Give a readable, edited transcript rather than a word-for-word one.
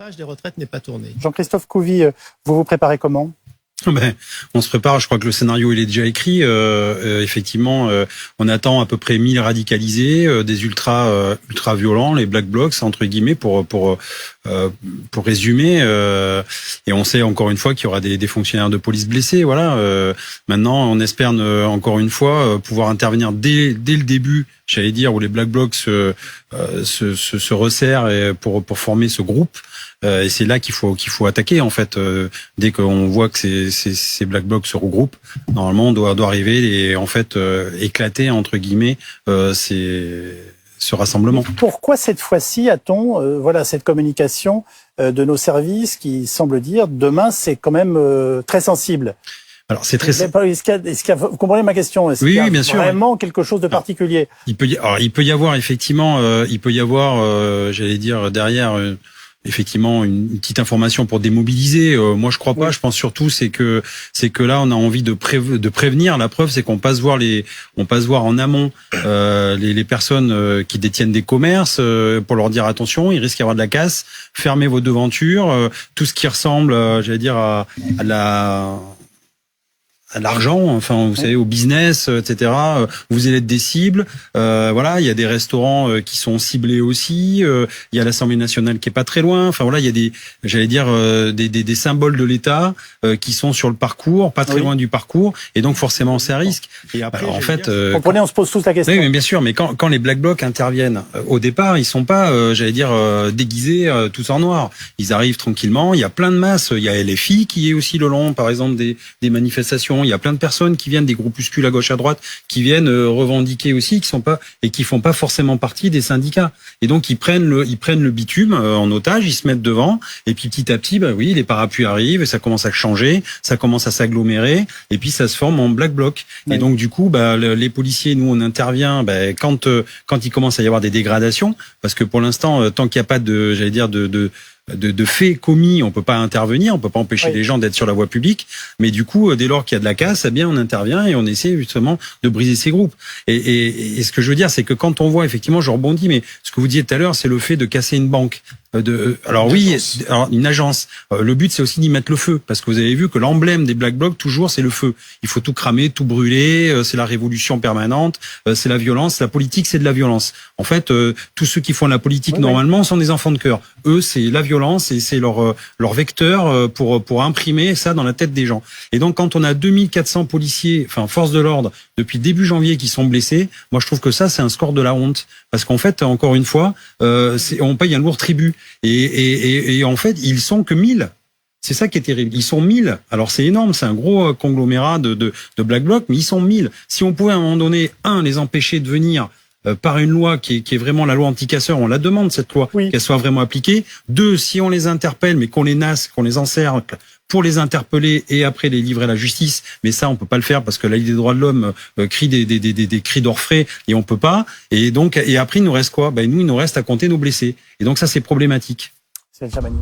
page des retraites n'est pas tournée. Jean-Christophe Couvi, vous vous préparez comment ? On se prépare, je crois que le scénario il est déjà écrit. Effectivement, on attend à peu près 1000 radicalisés, des ultra violents, les black blocs entre guillemets pour résumer. Et on sait encore une fois qu'il y aura des fonctionnaires de police blessés. Voilà. Maintenant, on espère encore une fois pouvoir intervenir dès le début. J'allais dire où les black blocs se resserrent et pour former ce groupe. Et c'est là qu'il faut attaquer en fait. Dès qu'on voit que ces black blocs se regroupent, normalement on doit arriver et en fait éclater entre guillemets ce rassemblement. Pourquoi cette fois-ci a-t-on cette communication de nos services qui semble dire demain c'est quand même très sensible? Alors c'est très. Vous comprenez ma question? Est-ce qu'il y a bien sûr, vraiment quelque chose de particulier? Il peut y avoir effectivement, j'allais dire derrière. Effectivement, une petite information pour démobiliser. Moi, je crois pas. Oui. Je pense surtout c'est que là, on a envie de prévenir. La preuve, c'est qu'on passe voir en amont les personnes qui détiennent des commerces pour leur dire attention, il risque d'y avoir de la casse. Fermez vos devantures. Tout ce qui ressemble, j'allais dire à l'argent, enfin, vous savez, au business, etc. Vous allez être des cibles. Voilà, il y a des restaurants qui sont ciblés aussi. Il y a l'Assemblée nationale qui est pas très loin. Enfin voilà, il y a des symboles de l'État qui sont sur le parcours, pas très loin du parcours, et donc forcément c'est à risque. Et après, alors, en fait, comprenez, on se pose tous la question. Oui, mais bien sûr, mais quand les black blocs interviennent au départ, ils sont pas, déguisés tous en noir. Ils arrivent tranquillement. Il y a plein de masses. Il y a LFI qui est aussi le long, par exemple, des manifestations. Il y a plein de personnes qui viennent des groupuscules à gauche à droite, qui viennent revendiquer aussi, qui font pas forcément partie des syndicats. Et donc ils prennent le bitume en otage, ils se mettent devant, et puis petit à petit, les parapluies arrivent, et ça commence à changer, ça commence à s'agglomérer, et puis ça se forme en black bloc. Oui. Et donc du coup, les policiers, nous on intervient quand il commence à y avoir des dégradations, parce que pour l'instant, tant qu'il n'y a pas de faits commis, on peut pas intervenir, on peut pas empêcher les gens d'être sur la voie publique, mais du coup, dès lors qu'il y a de la casse, eh bien, on intervient et on essaie justement de briser ces groupes. Et ce que je veux dire, c'est que quand on voit effectivement, je rebondis, mais ce que vous disiez tout à l'heure, c'est le fait de casser une banque. Une agence. Le but, c'est aussi d'y mettre le feu, parce que vous avez vu que l'emblème des black blocs, toujours, c'est le feu. Il faut tout cramer, tout brûler. C'est la révolution permanente. C'est la violence. La politique, c'est de la violence. En fait, tous ceux qui font de la politique normalement sont des enfants de cœur. Eux, c'est la violence et c'est leur vecteur pour imprimer ça dans la tête des gens. Et donc, quand on a 2400 policiers, enfin forces de l'ordre, depuis début janvier qui sont blessés, moi, je trouve que ça, c'est un score de la honte, parce qu'en fait, encore une fois, on paye un lourd tribut. Et en fait, ils sont que 1000. C'est ça qui est terrible. Ils sont 1000. Alors c'est énorme, c'est un gros conglomérat de black blocs, mais ils sont 1000. Si on pouvait à un moment donné, les empêcher de venir par une loi qui est vraiment la loi anti-casseurs, on la demande cette loi, qu'elle soit vraiment appliquée. 2, si on les interpelle, mais qu'on les nasse, qu'on les encercle pour les interpeller et après les livrer à la justice, mais ça on peut pas le faire parce que la Ligue des droits de l'homme crie des cris d'orfraie et on peut pas. Et donc après il nous reste quoi ? Il nous reste à compter nos blessés. Et donc ça c'est problématique. C'est le Chamani.